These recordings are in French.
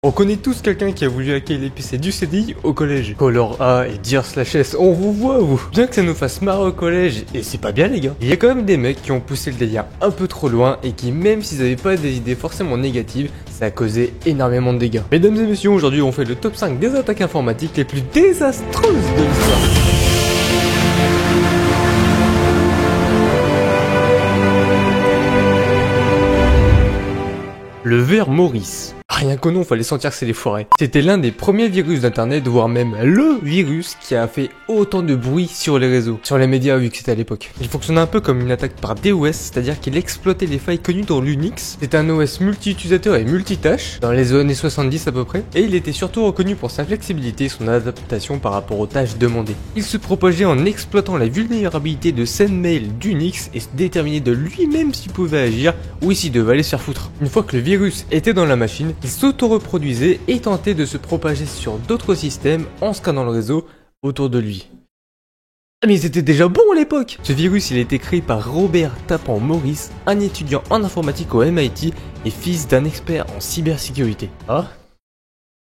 On connaît tous quelqu'un qui a voulu hacker les PC du CDI au collège. Color A et Dir/S, on vous voit vous. Bien que ça nous fasse marre au collège, et c'est pas bien les gars, il y a quand même des mecs qui ont poussé le délire un peu trop loin et qui, même s'ils avaient pas des idées forcément négatives, ça a causé énormément de dégâts. Mesdames et messieurs, aujourd'hui on fait le top 5 des attaques informatiques les plus désastreuses de l'histoire. Le ver Maurice. Rien qu'au nom, fallait sentir que c'est les forêts. C'était l'un des premiers virus d'internet, voire même le virus qui a fait autant de bruit sur les réseaux, sur les médias vu que c'était à l'époque. Il fonctionnait un peu comme une attaque par DOS, c'est-à-dire qu'il exploitait les failles connues dans l'Unix. C'était un OS multi-utilisateur et multitâche, dans les années 70 à peu près, et il était surtout reconnu pour sa flexibilité et son adaptation par rapport aux tâches demandées. Il se propageait en exploitant la vulnérabilité de sendmail d'Unix et se déterminait de lui-même s'il pouvait agir ou s'il devait aller se faire foutre. Une fois que le virus était dans la machine, il s'auto-reproduisait et tentait de se propager sur d'autres systèmes en scannant le réseau autour de lui. Mais c'était déjà bon à l'époque. Ce virus, il a été créé par Robert Tappan Maurice, un étudiant en informatique au MIT et fils d'un expert en cybersécurité. Ah,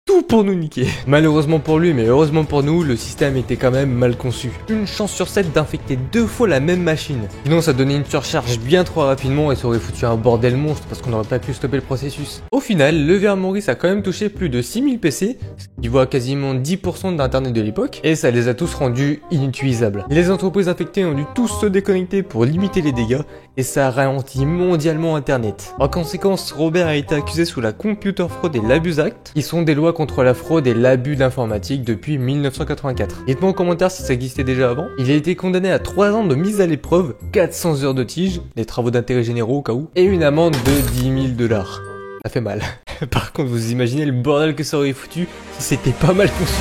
tout pour nous niquer. Malheureusement pour lui, mais heureusement pour nous, le système était quand même mal conçu. Une chance sur 7 d'infecter 2 fois la même machine. Sinon ça donnait une surcharge bien trop rapidement et ça aurait foutu un bordel monstre parce qu'on n'aurait pas pu stopper le processus. Au final, le ver Maurice a quand même touché plus de 6000 PC, ce qui vaut quasiment 10% d'internet de l'époque, et ça les a tous rendus inutilisables. Les entreprises infectées ont dû tous se déconnecter pour limiter les dégâts, et ça a ralenti mondialement internet. En conséquence, Robert a été accusé sous la Computer Fraud et l'Abuse Act, qui sont des lois contre la fraude et l'abus d'informatique depuis 1984. Dites-moi en commentaire si ça existait déjà avant. Il a été condamné à 3 ans de mise à l'épreuve, 400 heures de tige, des travaux d'intérêt généraux au cas où, et une amende de 10 000 $. Ça fait mal. Par contre, vous imaginez le bordel que ça aurait foutu si c'était pas mal conçu.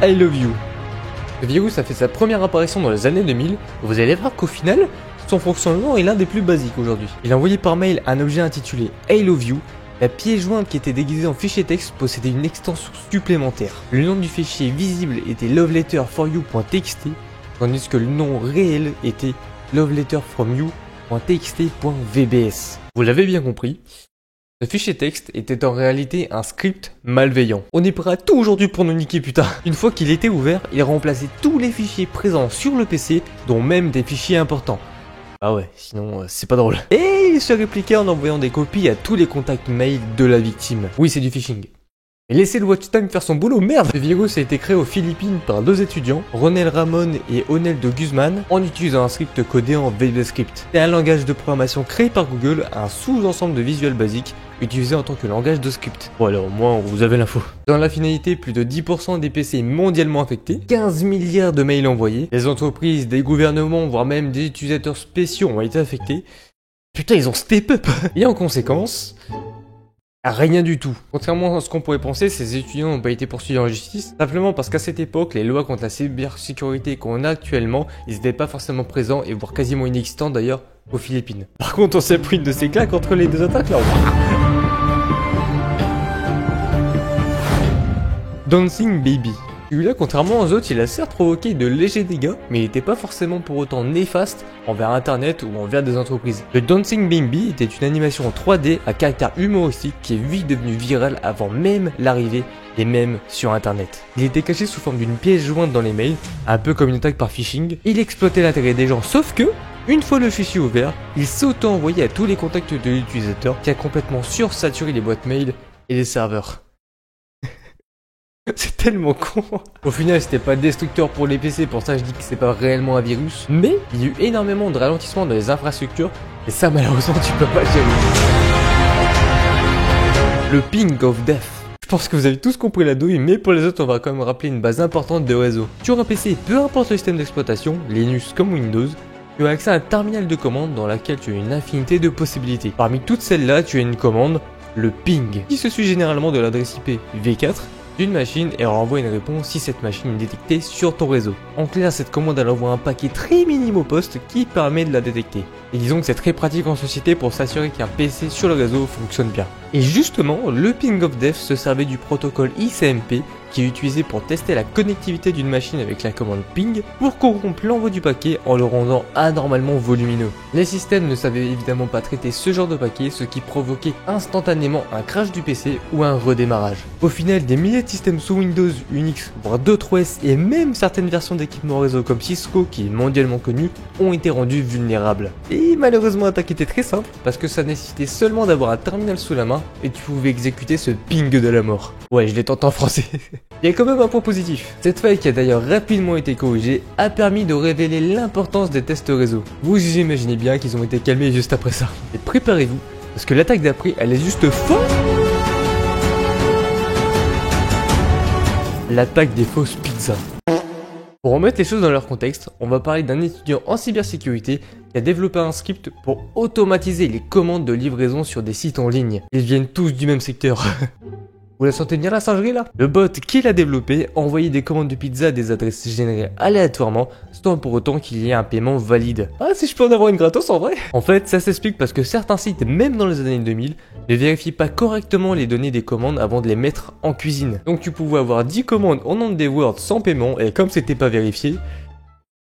I love you. Le virus a fait sa première apparition dans les années 2000, vous allez voir qu'au final, son fonctionnement est l'un des plus basiques aujourd'hui. Il a envoyé par mail un objet intitulé I love you. La pièce jointe qui était déguisée en fichier texte possédait une extension supplémentaire. Le nom du fichier visible était loveletterforyou.txt, tandis que le nom réel était loveletterfromu.txt.vbs. Vous l'avez bien compris. Ce fichier texte était en réalité un script malveillant. On est prêt à tout aujourd'hui pour nous niquer putain. Une fois qu'il était ouvert, il remplaçait tous les fichiers présents sur le PC, dont même des fichiers importants. Ah ouais, sinon c'est pas drôle. Et il se répliquait en envoyant des copies à tous les contacts mail de la victime. Oui, c'est du phishing. Et laissez le watchtime faire son boulot, merde! Ce virus a été créé aux Philippines par 2 étudiants, Ronel Ramon et Onel de Guzman, en utilisant un script codé en VBScript. C'est un langage de programmation créé par Google, un sous-ensemble de Visual Basic, utilisé en tant que langage de script. Bon alors, au moins, vous avez l'info. Dans la finalité, plus de 10% des PC mondialement infectés, 15 milliards de mails envoyés, les entreprises, des gouvernements, voire même des utilisateurs spéciaux ont été affectés. Putain, ils ont step up! Et en conséquence... rien du tout. Contrairement à ce qu'on pourrait penser, ces étudiants n'ont pas été poursuivis en justice, simplement parce qu'à cette époque, les lois contre la cybersécurité qu'on a actuellement, ils n'étaient pas forcément présents, et voire quasiment inexistants d'ailleurs, aux Philippines. Par contre, on s'est pris une de ces claques entre les deux attaques là. Dancing Baby. Celui-là, contrairement aux autres, il a certes provoqué de légers dégâts, mais il n'était pas forcément pour autant néfaste envers internet ou envers des entreprises. Le Dancing Baby était une animation en 3D à caractère humoristique qui est vite devenue virale avant même l'arrivée des mèmes sur internet. Il était caché sous forme d'une pièce jointe dans les mails, un peu comme une attaque par phishing. Il exploitait l'intérêt des gens, sauf que, une fois le fichier ouvert, il s'auto-envoyait à tous les contacts de l'utilisateur, qui a complètement sursaturé les boîtes mail et les serveurs. C'est tellement con. Au final, c'était pas destructeur pour les PC, pour ça je dis que c'est pas réellement un virus. Mais il y a eu énormément de ralentissement dans les infrastructures, et ça malheureusement tu peux pas gérer. Le ping of death. Je pense que vous avez tous compris la douille, mais pour les autres on va quand même rappeler une base importante de réseau. Sur un PC, peu importe le système d'exploitation, Linux comme Windows, tu as accès à un terminal de commande dans laquelle tu as une infinité de possibilités. Parmi toutes celles-là, tu as une commande, le ping, qui se suit généralement de l'adresse IP V4, d'une machine et renvoie une réponse si cette machine est détectée sur ton réseau. En clair, cette commande elle envoie un paquet très minime au poste qui permet de la détecter. Et disons que c'est très pratique en société pour s'assurer qu'un PC sur le réseau fonctionne bien. Et justement, le ping of death se servait du protocole ICMP qui est utilisé pour tester la connectivité d'une machine avec la commande ping pour corrompre l'envoi du paquet en le rendant anormalement volumineux. Les systèmes ne savaient évidemment pas traiter ce genre de paquet, ce qui provoquait instantanément un crash du PC ou un redémarrage. Au final, des milliers de systèmes sous Windows, Unix, voire d'autres OS et même certaines versions d'équipements réseau comme Cisco, qui est mondialement connu, ont été rendus vulnérables. Et malheureusement, l'attaque était très simple parce que ça nécessitait seulement d'avoir un terminal sous la main et tu pouvais exécuter ce ping de la mort. Ouais, je l'ai tenté en français. Il y a quand même un point positif. Cette faille, qui a d'ailleurs rapidement été corrigée, a permis de révéler l'importance des tests réseau. Vous imaginez bien qu'ils ont été calmés juste après ça. Et préparez-vous, parce que l'attaque d'après, elle est juste folle. L'attaque des fausses pizzas. Pour remettre les choses dans leur contexte, on va parler d'un étudiant en cybersécurité qui a développé un script pour automatiser les commandes de livraison sur des sites en ligne. Ils viennent tous du même secteur. Vous la sentez bien la singerie là? Le bot qui l'a développé envoyait des commandes de pizza à des adresses générées aléatoirement, sans pour autant qu'il y ait un paiement valide. Ah, si je peux en avoir une gratos en vrai? En fait, ça s'explique parce que certains sites, même dans les années 2000, ne vérifient pas correctement les données des commandes avant de les mettre en cuisine. Donc tu pouvais avoir 10 commandes en nombre des Word sans paiement, et comme c'était pas vérifié,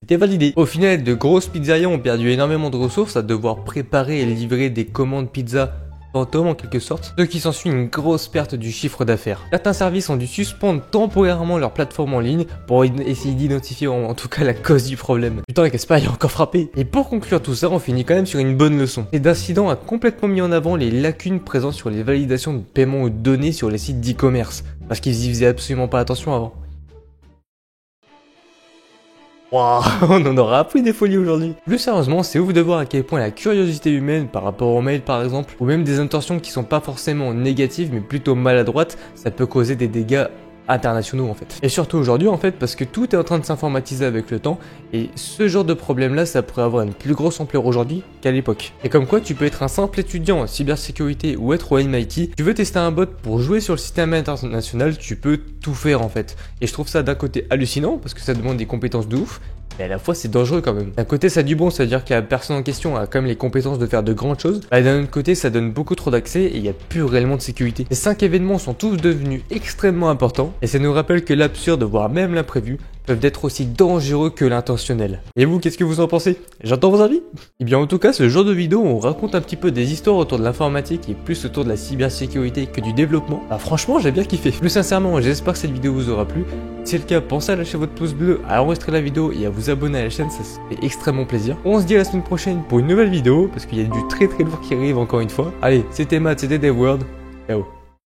c'était validé. Au final, de grosses pizzerias ont perdu énormément de ressources à devoir préparer et livrer des commandes pizza fantôme en quelque sorte, ce qui s'ensuit une grosse perte du chiffre d'affaires. Certains services ont dû suspendre temporairement leur plateforme en ligne pour essayer d'identifier en tout cas la cause du problème. Putain, Casper il a encore frappé. Et pour conclure tout ça, on finit quand même sur une bonne leçon. Cet incident a complètement mis en avant les lacunes présentes sur les validations de paiement ou de données sur les sites d'e-commerce, parce qu'ils y faisaient absolument pas attention avant. Wow, on en aura appris des folies aujourd'hui. Plus sérieusement, c'est ouf de voir à quel point la curiosité humaine par rapport aux mails par exemple, ou même des intentions qui sont pas forcément négatives mais plutôt maladroites, ça peut causer des dégâts internationaux en fait. Et surtout aujourd'hui en fait parce que tout est en train de s'informatiser avec le temps et ce genre de problème là ça pourrait avoir une plus grosse ampleur aujourd'hui qu'à l'époque. Et comme quoi tu peux être un simple étudiant en cybersécurité ou être au MIT, tu veux tester un bot pour jouer sur le système international, tu peux tout faire en fait. Et je trouve ça d'un côté hallucinant parce que ça demande des compétences de ouf, mais à la fois c'est dangereux quand même. D'un côté ça a du bon, c'est-à-dire que la personne en question a quand même les compétences de faire de grandes choses, et d'un autre côté ça donne beaucoup trop d'accès et il n'y a plus réellement de sécurité. Les 5 événements sont tous devenus extrêmement importants et ça nous rappelle que l'absurde, voire même l'imprévu, peuvent être aussi dangereux que l'intentionnel. Et vous, qu'est-ce que vous en pensez? J'entends vos avis? Et bien en tout cas, ce genre de vidéo, on raconte un petit peu des histoires autour de l'informatique et plus autour de la cybersécurité que du développement. Bah franchement, j'ai bien kiffé. Plus sincèrement, j'espère que cette vidéo vous aura plu. Si c'est le cas, pensez à lâcher votre pouce bleu, à enregistrer la vidéo et à vous abonner à la chaîne, ça fait extrêmement plaisir. On se dit à la semaine prochaine pour une nouvelle vidéo, parce qu'il y a du très lourd qui arrive encore une fois. Allez, c'était Matt, c'était DevWorld. Ciao.